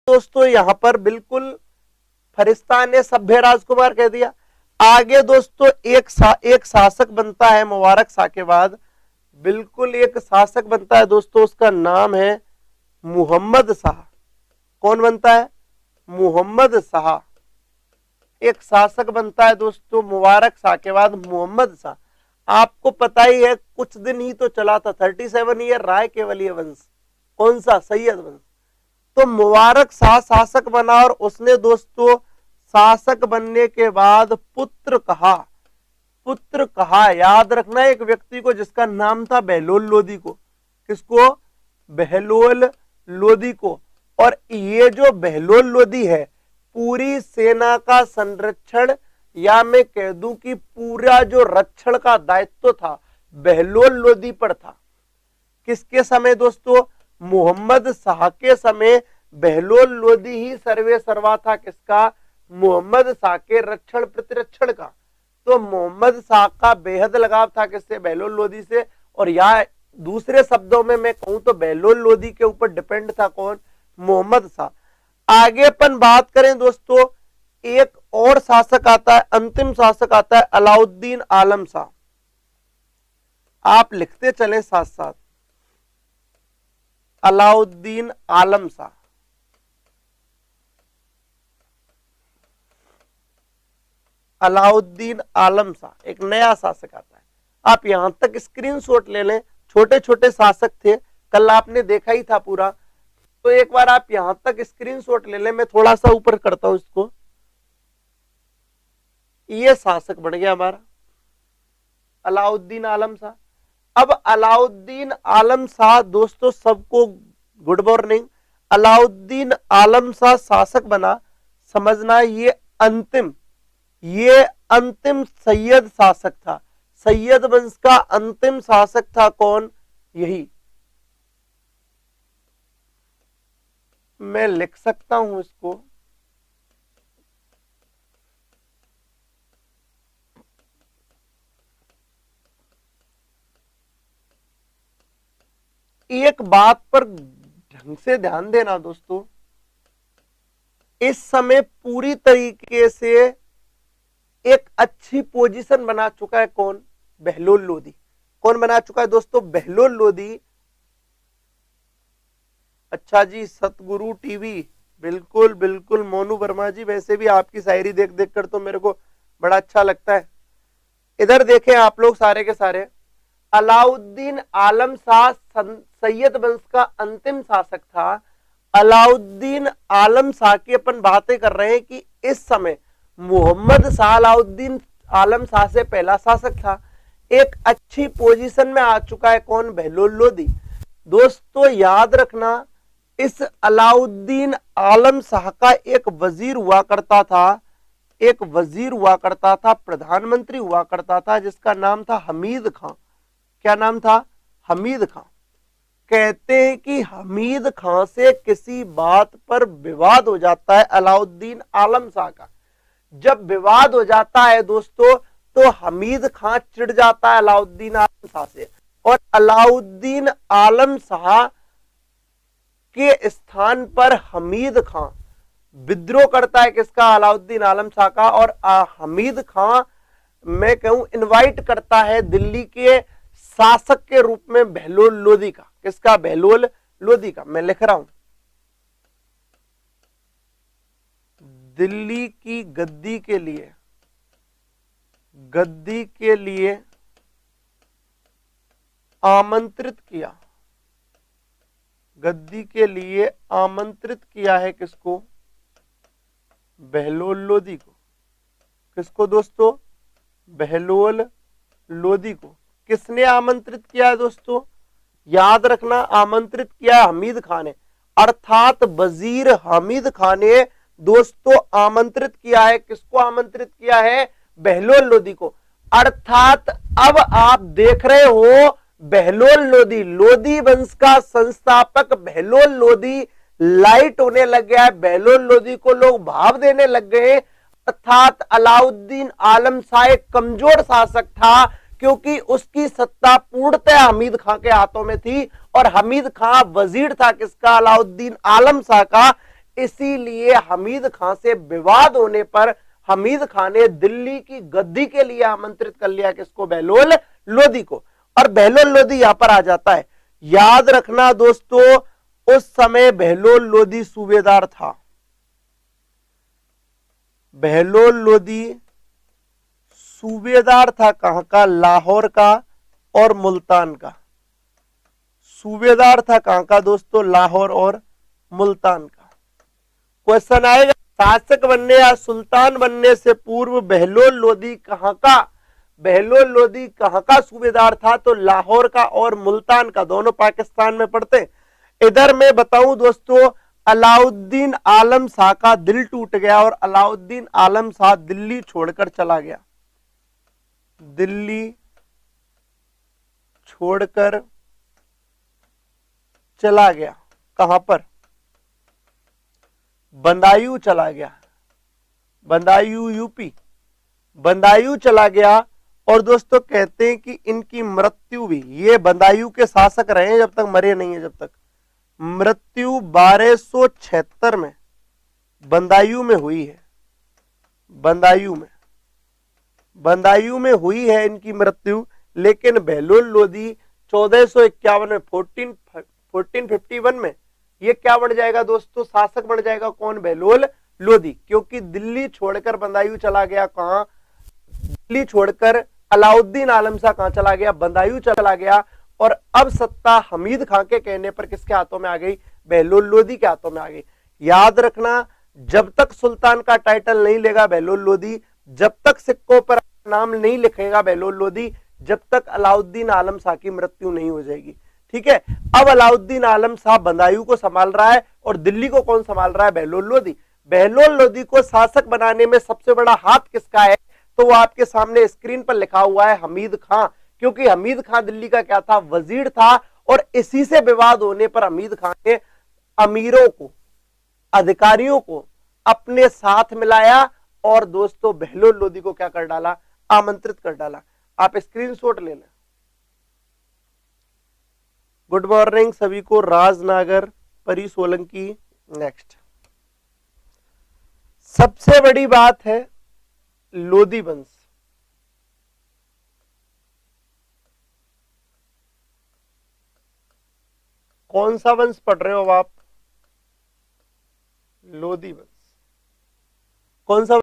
दोस्तों यहां पर बिल्कुल फरिश्ता ने सभ्य राजकुमार कह दिया। आगे दोस्तों एक शासक बनता है मुबारक शाह के बाद, बिल्कुल एक शासक बनता है दोस्तों, उसका नाम है मोहम्मद शाह। कौन बनता है? मोहम्मद शाह। एक शासक बनता है दोस्तों मुबारक शाह के बाद मोहम्मद शाह। आपको पता ही है कुछ दिन ही तो चला था, 37 ईयर राय केवलीय वंश। कौन सा? सैयद वंश। तो मुबारक शाह शासक बना और उसने दोस्तों शासक बनने के बाद पुत्र कहा, याद रखना एक व्यक्ति को जिसका नाम था बहलोल लोदी को। किसको? बहलोल लोदी को। और ये जो बहलोल लोदी है पूरी सेना का संरक्षण, या मैं कह दूं कि पूरा जो रक्षण का दायित्व था बहलोल लोदी पर था। किसके समय दोस्तों? मोहम्मद शाह के समय बहलोल लोदी ही सर्वे सर्वा था। किसका? मोहम्मद शाह के रक्षण प्रतिरक्षण का। तो मोहम्मद शाह का बेहद लगाव था किससे? बहलोल लोदी से। और या दूसरे शब्दों में मैं कहूं तो बहलोल लोदी के ऊपर डिपेंड था कौन? मोहम्मद शाह। आगे अपन बात करें दोस्तों, एक और शासक आता है, अंतिम शासक आता है अलाउद्दीन आलम शाह। आप लिखते चलें साथ साथ, अलाउद्दीन आलम शाह। अलाउद्दीन आलम शाह एक नया शासक आता है। आप यहां तक स्क्रीनशॉट ले लें, छोटे छोटे शासक थे, कल आपने देखा ही था पूरा। तो एक बार आप यहां तक स्क्रीनशॉट ले लें, मैं थोड़ा सा ऊपर करता हूं इसको। ये शासक बन गया हमारा अलाउद्दीन आलम शाह। अब अलाउद्दीन आलम शाह दोस्तों सबको गुड मॉर्निंग। अलाउद्दीन आलम शाह शासक बना, समझना ये अंतिम सैयद शासक था। सैयद वंश का अंतिम शासक था कौन? यही मैं लिख सकता हूं इसको, एक बात पर ढंग से ध्यान देना दोस्तों, इस समय पूरी तरीके से एक अच्छी पोजीशन बना चुका है कौन? बहलोल लोदी। कौन बना चुका है दोस्तों? बहलोल लोदी। अच्छा जी, सतगुरु टीवी, बिल्कुल बिल्कुल मोनू वर्मा जी, वैसे भी आपकी शायरी देख देख कर तो मेरे को बड़ा अच्छा लगता है। इधर देखें आप लोग सारे के सारे, अलाउद्दीन आलम शाह सैयद वंश का अंतिम शासक था। अलाउद्दीन आलम शाह की अपन बातें कर रहे हैं कि इस समय मोहम्मद शाह अलाउद्दीन आलम शाह से पहला शासक था। एक अच्छी पोजीशन में आ चुका है कौन? बहलोल लोदी। दोस्तों याद रखना, इस अलाउद्दीन आलम शाह का एक वजीर हुआ करता था, प्रधानमंत्री हुआ करता था, जिसका नाम था हमीद खां। क्या नाम था? हमीद खां। कहते हैं कि हमीद खां से किसी बात पर विवाद हो जाता है अलाउद्दीन आलम शाह का। जब विवाद हो जाता है दोस्तों तो हमीद खां चिढ़ जाता है अलाउद्दीन आलम शाह से, और अलाउद्दीन आलम शाह के स्थान पर हमीद खां विद्रोह करता है। किसका? अलाउद्दीन आलम शाह का। और हमीद खां मैं कहूं इनवाइट करता है दिल्ली के शासक के रूप में बहलोल लोदी का। किसका? बहलोल लोदी का। मैं लिख रहा हूं, दिल्ली की गद्दी के लिए आमंत्रित किया, गद्दी के लिए आमंत्रित किया है किसको? बहलोल लोदी को। किसको दोस्तों? बहलोल लोदी को। किसने आमंत्रित किया है दोस्तों? याद रखना, आमंत्रित किया हमीद खान ने, अर्थात वजीर हमीद खान ने दोस्तों आमंत्रित किया है। किसको आमंत्रित किया है? बहलोल लोदी को। अर्थात अब आप देख रहे हो बहलोल लोदी, लोदी वंश का संस्थापक बहलोल लोदी लाइट होने लग गया है। बहलोल लोदी को लोग भाव देने लग गए। अर्थात अलाउद्दीन आलम शाह एक कमजोर शासक था, क्योंकि उसकी सत्ता पूर्णतः हमीद खां के हाथों में थी, और हमीद खां वजीर था किसका? अलाउद्दीन आलम शाह का। इसीलिए हमीद खां से विवाद होने पर हमीद खां ने दिल्ली की गद्दी के लिए आमंत्रित कर लिया किसको, बहलोल लोदी को। और बहलोल लोदी यहां पर आ जाता है। याद रखना दोस्तों, उस समय बहलोल लोदी सूबेदार था। बहलोल लोदी सूबेदार था, कहां का, लाहौर का और मुल्तान का। सूबेदार था कहां का दोस्तों, लाहौर और मुल्तान का। क्वेश्चन आएगा, शासक बनने या सुल्तान बनने से पूर्व बहलोल लोदी कहां का, बहलोल लोदी कहां का सूबेदार था, तो लाहौर का और मुल्तान का, दोनों पाकिस्तान में पड़ते। इधर मैं बताऊं दोस्तों, अलाउद्दीन आलम शाह का दिल टूट गया और अलाउद्दीन आलम शाह दिल्ली छोड़कर चला गया। दिल्ली छोड़कर चला गया, कहां पर, बदायूं चला गया, बदायूं यूपी, बदायूं चला गया। और दोस्तों कहते हैं कि इनकी मृत्यु भी, ये बदायूं के शासक रहे हैं जब तक मरे नहीं है, जब तक, मृत्यु 1276 में बदायूं में हुई है। बदायूं में हुई है इनकी मृत्यु। लेकिन बहलोल लोदी 1451 में 1451 में ये क्या बन जाएगा दोस्तों, शासक बन जाएगा। कौन, बहलोल लोदी, क्योंकि दिल्ली छोड़कर बदायूं चला गया। कहां, दिल्ली छोड़कर अलाउद्दीन आलम शाह कहां चला गया, बदायूं चला गया। और अब सत्ता हमीद खां के कहने पर किसके हाथों में आ गई, बहलोल लोदी के हाथों में आ गई। याद रखना, जब तक सुल्तान का टाइटल नहीं लेगा बहलोल लोदी, जब तक सिक्कों पर नाम नहीं लिखेगा बहलोल लोदी, जब तक अलाउद्दीन आलम शाह की मृत्यु नहीं हो जाएगी। ठीक है, अब अलाउद्दीन आलम शाह बदायूं को संभाल रहा है और दिल्ली को कौन संभाल रहा है, बहलोल लोदी। बहलोल लोदी को शासक बनाने में सबसे बड़ा हाथ किसका है, तो वो आपके सामने स्क्रीन पर लिखा हुआ है, हमीद खां। क्योंकि हमीद खां दिल्ली का क्या था, वजीर था। और इसी से विवाद होने पर हमीद खां ने अमीरों को, अधिकारियों को अपने साथ मिलाया और दोस्तों बहलोल लोदी को क्या कर डाला, आमंत्रित कर डाला। आप स्क्रीनशॉट ले लें। गुड मॉर्निंग सभी को, राजनागर, परी सोलंकी। नेक्स्ट, सबसे बड़ी बात है लोदी वंश। कौन सा वंश पढ़ रहे हो आप, लोदी वंश। कौन सा